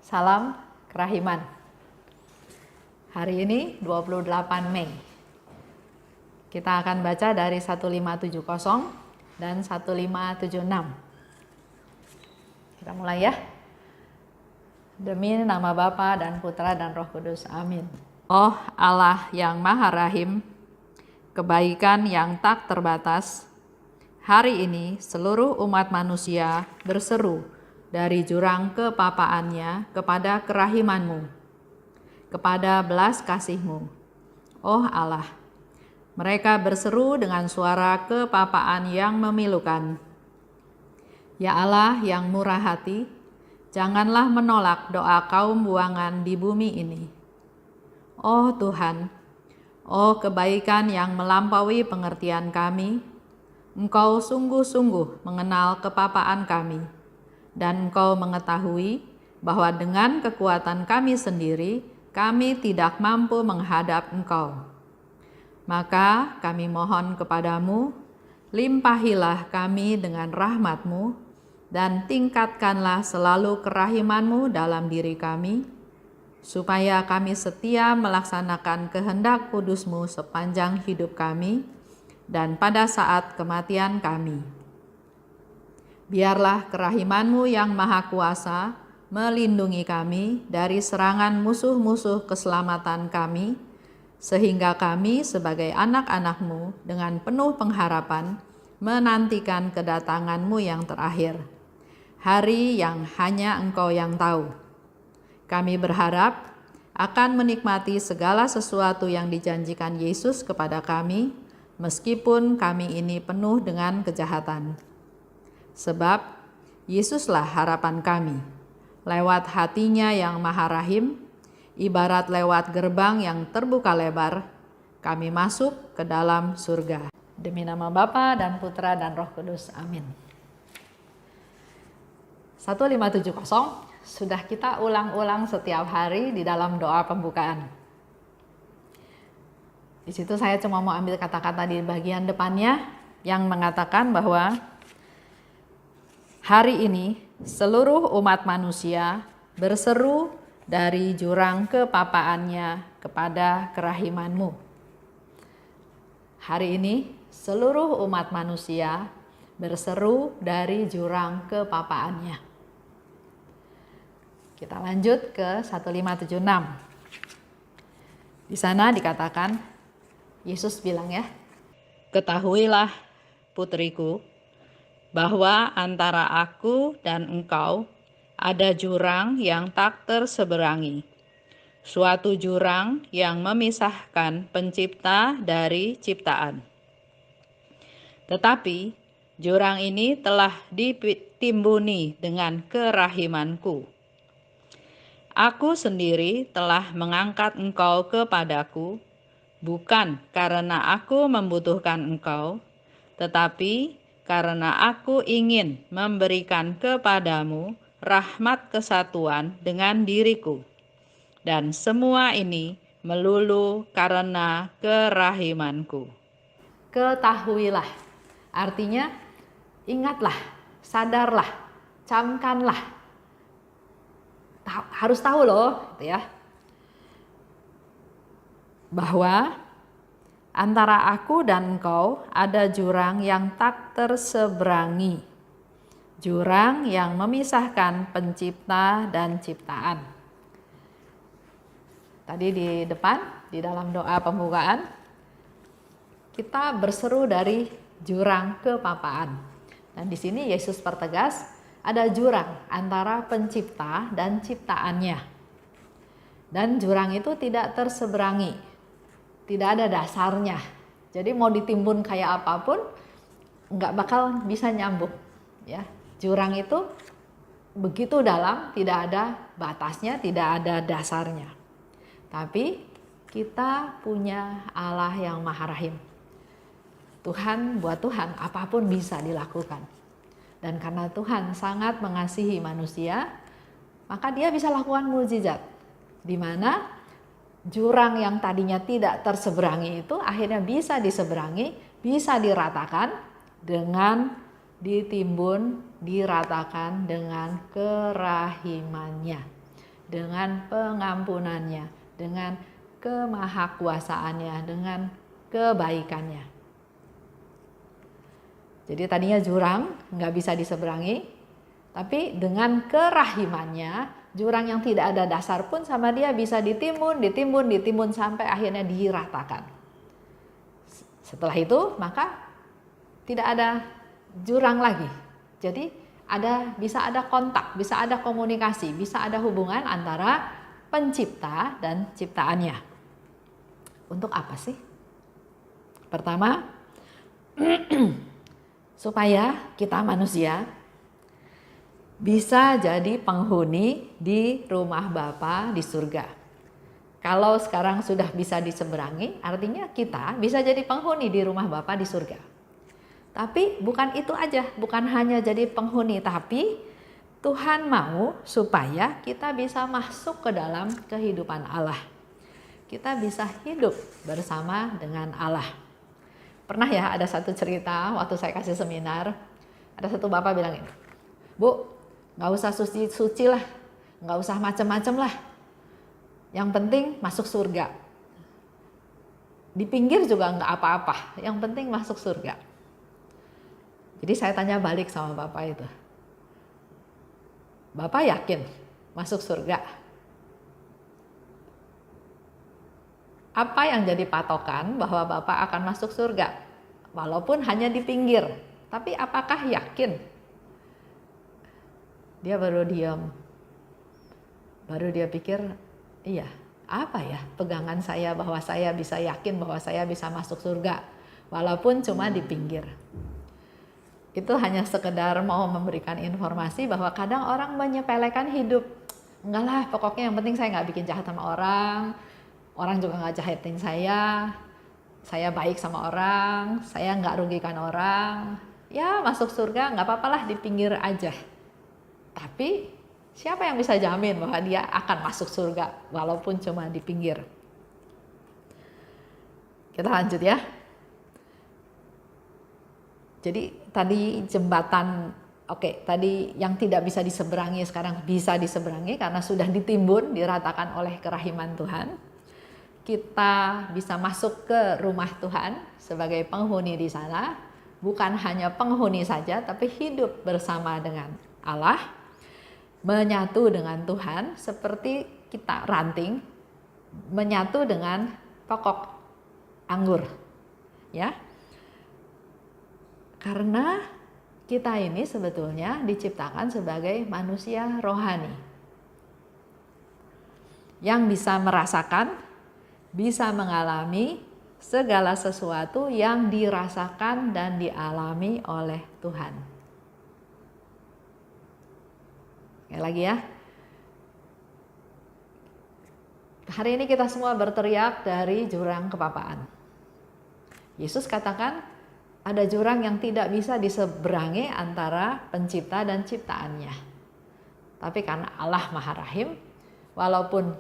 Salam kerahiman. Hari ini 28 Mei. Kita akan baca dari 1570 dan 1576. Kita mulai ya. Demi nama Bapa dan Putra dan Roh Kudus. Amin. Oh Allah yang Maha Rahim, kebaikan yang tak terbatas, hari ini seluruh umat manusia berseru dari jurang kepapaannya kepada kerahiman-Mu, kepada belas kasih-Mu. Oh Allah, mereka berseru dengan suara kepapaan yang memilukan. Ya Allah yang murah hati, janganlah menolak doa kaum buangan di bumi ini. Oh Tuhan, oh kebaikan yang melampaui pengertian kami, Engkau sungguh-sungguh mengenal kepapaan kami, dan Engkau mengetahui bahwa dengan kekuatan kami sendiri, kami tidak mampu menghadap Engkau. Maka kami mohon kepadamu, limpahilah kami dengan rahmat-Mu, dan tingkatkanlah selalu kerahiman-Mu dalam diri kami, supaya kami setia melaksanakan kehendak kudus-Mu sepanjang hidup kami, dan pada saat kematian kami. Biarlah kerahiman-Mu yang maha kuasa melindungi kami dari serangan musuh-musuh keselamatan kami, sehingga kami sebagai anak-anak-Mu dengan penuh pengharapan menantikan kedatangan-Mu yang terakhir, hari yang hanya Engkau yang tahu. Kami berharap akan menikmati segala sesuatu yang dijanjikan Yesus kepada kami, meskipun kami ini penuh dengan kejahatan. Sebab Yesuslah harapan kami. Lewat hatinya yang maha rahim, ibarat lewat gerbang yang terbuka lebar, kami masuk ke dalam surga. Demi nama Bapa dan Putra dan Roh Kudus. Amin. 1570 sudah kita ulang-ulang setiap hari di dalam doa pembukaan. Di situ saya cuma mau ambil kata-kata di bagian depannya yang mengatakan bahwa hari ini seluruh umat manusia berseru dari jurang kepapaannya kepada kerahiman-Mu. Hari ini seluruh umat manusia berseru dari jurang kepapaannya. Kita lanjut ke 1576. Di sana dikatakan, Yesus bilang ya, ketahuilah putriku, bahwa antara aku dan engkau ada jurang yang tak terseberangi, suatu jurang yang memisahkan pencipta dari ciptaan. Tetapi jurang ini telah ditimbuni dengan kerahimanku. Aku sendiri telah mengangkat engkau kepadaku, bukan karena aku membutuhkan engkau, tetapi karena aku ingin memberikan kepadamu rahmat kesatuan dengan diriku. Dan semua ini melulu karena kerahimanku. Ketahuilah, artinya ingatlah, sadarlah, camkanlah. Harus tahu loh, gitu ya, bahwa antara aku dan engkau ada jurang yang tak terseberangi, jurang yang memisahkan pencipta dan ciptaan. Tadi di depan, di dalam doa pembukaan, kita berseru dari jurang kepapaan. Dan di sini Yesus pertegas ada jurang antara pencipta dan ciptaannya. Dan jurang itu tidak terseberangi, tidak ada dasarnya. Jadi mau ditimbun kayak apapun nggak bakal bisa nyambung ya. Jurang itu begitu dalam, tidak ada batasnya, tidak ada dasarnya. Tapi kita punya Allah yang maha rahim. Tuhan, buat Tuhan apapun bisa dilakukan. Dan karena Tuhan sangat mengasihi manusia, maka Dia bisa lakukan mukjizat, di mana jurang yang tadinya tidak terseberangi itu akhirnya bisa diseberangi, bisa diratakan dengan ditimbun, diratakan dengan kerahimannya. dengan pengampunannya, dengan kemahakuasaannya, dengan kebaikannya. Jadi tadinya jurang, nggak bisa diseberangi, tapi dengan kerahimannya, jurang yang tidak ada dasar pun sama dia bisa ditimbun sampai akhirnya diratakan. Setelah itu maka tidak ada jurang lagi. Jadi bisa ada kontak, bisa ada komunikasi, bisa ada hubungan antara pencipta dan ciptaannya. Untuk apa sih? Pertama, supaya kita manusia bisa jadi penghuni di rumah Bapa di surga. Kalau sekarang sudah bisa diseberangi, artinya kita bisa jadi penghuni di rumah Bapa di surga. Tapi bukan itu aja, bukan hanya jadi penghuni, tapi Tuhan mau supaya kita bisa masuk ke dalam kehidupan Allah. Kita bisa hidup bersama dengan Allah. Pernah ya ada satu cerita waktu saya kasih seminar, ada satu bapak bilang ini, Bu, nggak usah suci lah, nggak usah macem-macem lah, yang penting masuk surga. Di pinggir juga nggak apa-apa, yang penting masuk surga. Jadi saya tanya balik sama bapak itu, Bapak yakin masuk surga? Apa yang jadi patokan bahwa Bapak akan masuk surga? Walaupun hanya di pinggir, tapi apakah yakin? Dia baru diam. Baru dia pikir, iya, apa ya pegangan saya bahwa saya bisa yakin bahwa saya bisa masuk surga, walaupun cuma di pinggir. Itu hanya sekedar mau memberikan informasi bahwa kadang orang menyepelekan hidup. Enggak lah, pokoknya yang penting saya nggak bikin jahat sama orang. Orang juga nggak jahatin saya baik sama orang, saya nggak rugikan orang, ya masuk surga nggak apa-apalah di pinggir aja. Tapi siapa yang bisa jamin bahwa dia akan masuk surga walaupun cuma di pinggir? Kita lanjut ya. Jadi tadi jembatan, tadi yang tidak bisa diseberangi sekarang bisa diseberangi karena sudah ditimbun, diratakan oleh kerahiman Tuhan. Kita bisa masuk ke rumah Tuhan sebagai penghuni di sana, bukan hanya penghuni saja, tapi hidup bersama dengan Allah, menyatu dengan Tuhan seperti kita ranting menyatu dengan pokok anggur, ya. Karena kita ini sebetulnya diciptakan sebagai manusia rohani yang bisa merasakan, bisa mengalami segala sesuatu yang dirasakan dan dialami oleh Tuhan. Sekali lagi ya. Hari ini kita semua berteriak dari jurang kepapaan. Yesus katakan ada jurang yang tidak bisa diseberangi antara pencipta dan ciptaannya. Tapi karena Allah Maha Rahim, walaupun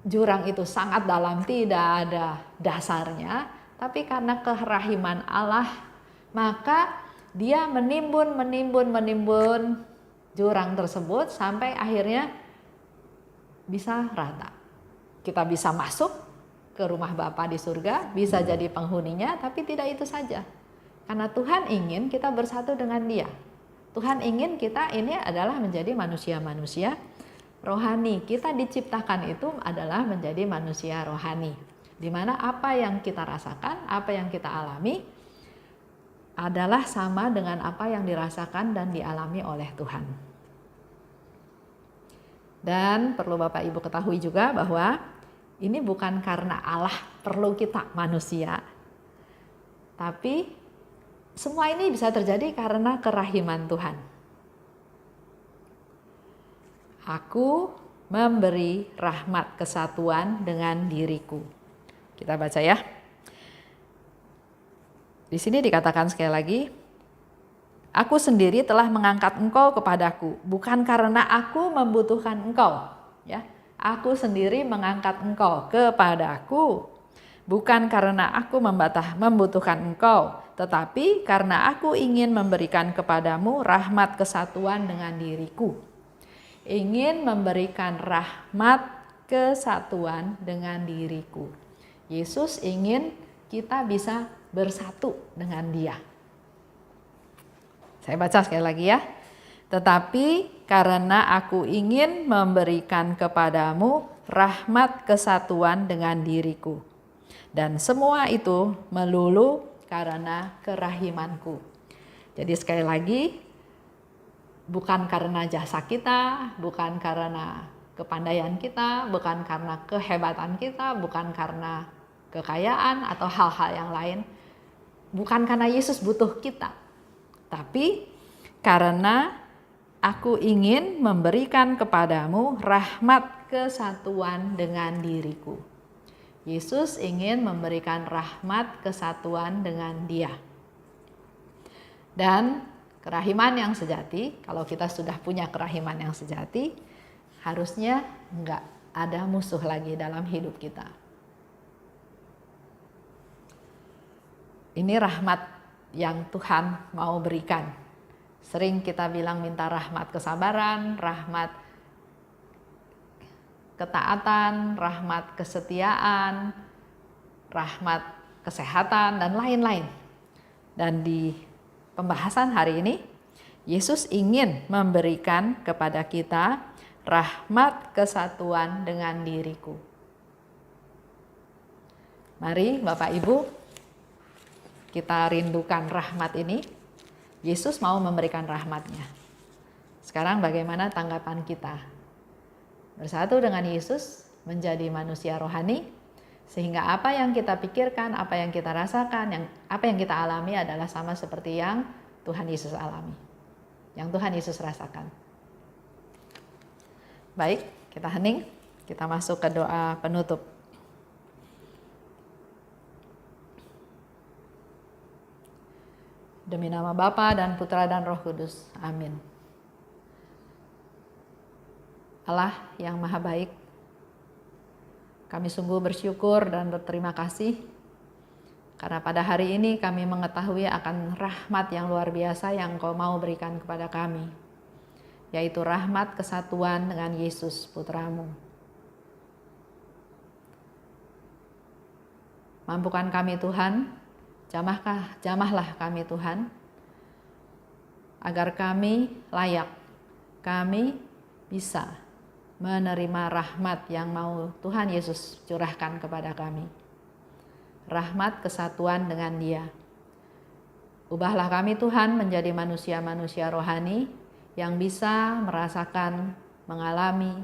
jurang itu sangat dalam, tidak ada dasarnya, tapi karena kerahiman Allah, maka dia menimbun jurang tersebut sampai akhirnya bisa rata. Kita bisa masuk ke rumah Bapa di surga, bisa jadi penghuninya, tapi tidak itu saja. Karena Tuhan ingin kita bersatu dengan Dia. Tuhan ingin kita ini adalah menjadi manusia-manusia rohani. Kita diciptakan itu adalah menjadi manusia rohani, di mana apa yang kita rasakan, apa yang kita alami adalah sama dengan apa yang dirasakan dan dialami oleh Tuhan. Dan perlu Bapak Ibu ketahui juga bahwa ini bukan karena Allah perlu kita manusia, tapi semua ini bisa terjadi karena kerahiman Tuhan. Aku memberi rahmat kesatuan dengan diriku. Kita baca ya. Di sini dikatakan sekali lagi, aku sendiri telah mengangkat engkau kepadaku, bukan karena aku membutuhkan engkau. Ya, aku sendiri mengangkat engkau kepadaku, bukan karena aku membutuhkan engkau, tetapi karena aku ingin memberikan kepadamu rahmat kesatuan dengan diriku. ingin memberikan rahmat kesatuan dengan diriku. Yesus ingin kita bisa bersatu dengan Dia. Saya baca sekali lagi ya. Tetapi karena aku ingin memberikan kepadamu rahmat kesatuan dengan diriku. Dan semua itu melulu karena kerahimanku. Jadi sekali lagi, bukan karena jasa kita, bukan karena kepandaian kita, bukan karena kehebatan kita, bukan karena kekayaan atau hal-hal yang lain. Bukan karena Yesus butuh kita. Tapi karena aku ingin memberikan kepadamu rahmat kesatuan dengan diriku. Yesus ingin memberikan rahmat kesatuan dengan Dia. Dan kerahiman yang sejati, kalau kita sudah punya kerahiman yang sejati, harusnya enggak ada musuh lagi dalam hidup kita. Ini rahmat yang Tuhan mau berikan. Sering kita bilang minta rahmat kesabaran, rahmat ketaatan, rahmat kesetiaan, rahmat kesehatan, dan lain-lain. Dan di pembahasan hari ini, Yesus ingin memberikan kepada kita rahmat kesatuan dengan diriku. Mari Bapak Ibu, kita rindukan rahmat ini. Yesus mau memberikan rahmatnya. Sekarang bagaimana tanggapan kita? Bersatu dengan Yesus menjadi manusia rohani, sehingga apa yang kita pikirkan, apa yang kita rasakan, apa yang kita alami adalah sama seperti yang Tuhan Yesus alami, yang Tuhan Yesus rasakan. Baik, kita hening, kita masuk ke doa penutup. Demi nama Bapa dan Putra dan Roh Kudus. Amin. Allah yang Maha Baik, kami sungguh bersyukur dan berterima kasih karena pada hari ini kami mengetahui akan rahmat yang luar biasa yang Kau mau berikan kepada kami, yaitu rahmat kesatuan dengan Yesus Putramu. Mampukan kami Tuhan, jamahlah kami Tuhan, agar kami layak, kami bisa menerima rahmat yang mau Tuhan Yesus curahkan kepada kami. Rahmat kesatuan dengan Dia. Ubahlah kami Tuhan menjadi manusia-manusia rohani yang bisa merasakan, mengalami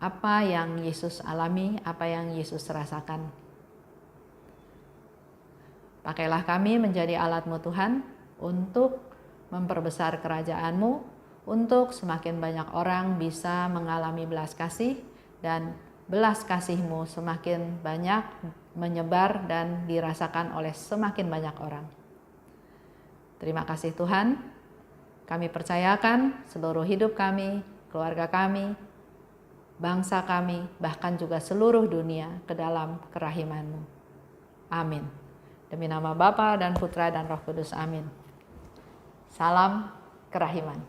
apa yang Yesus alami, apa yang Yesus rasakan. Pakailah kami menjadi alat-Mu Tuhan untuk memperbesar kerajaan-Mu, untuk semakin banyak orang bisa mengalami belas kasih, dan belas kasih-Mu semakin banyak menyebar dan dirasakan oleh semakin banyak orang. Terima kasih Tuhan, kami percayakan seluruh hidup kami, keluarga kami, bangsa kami, bahkan juga seluruh dunia ke dalam kerahiman-Mu. Amin. Demi nama Bapa dan Putra dan Roh Kudus. Amin. Salam kerahiman.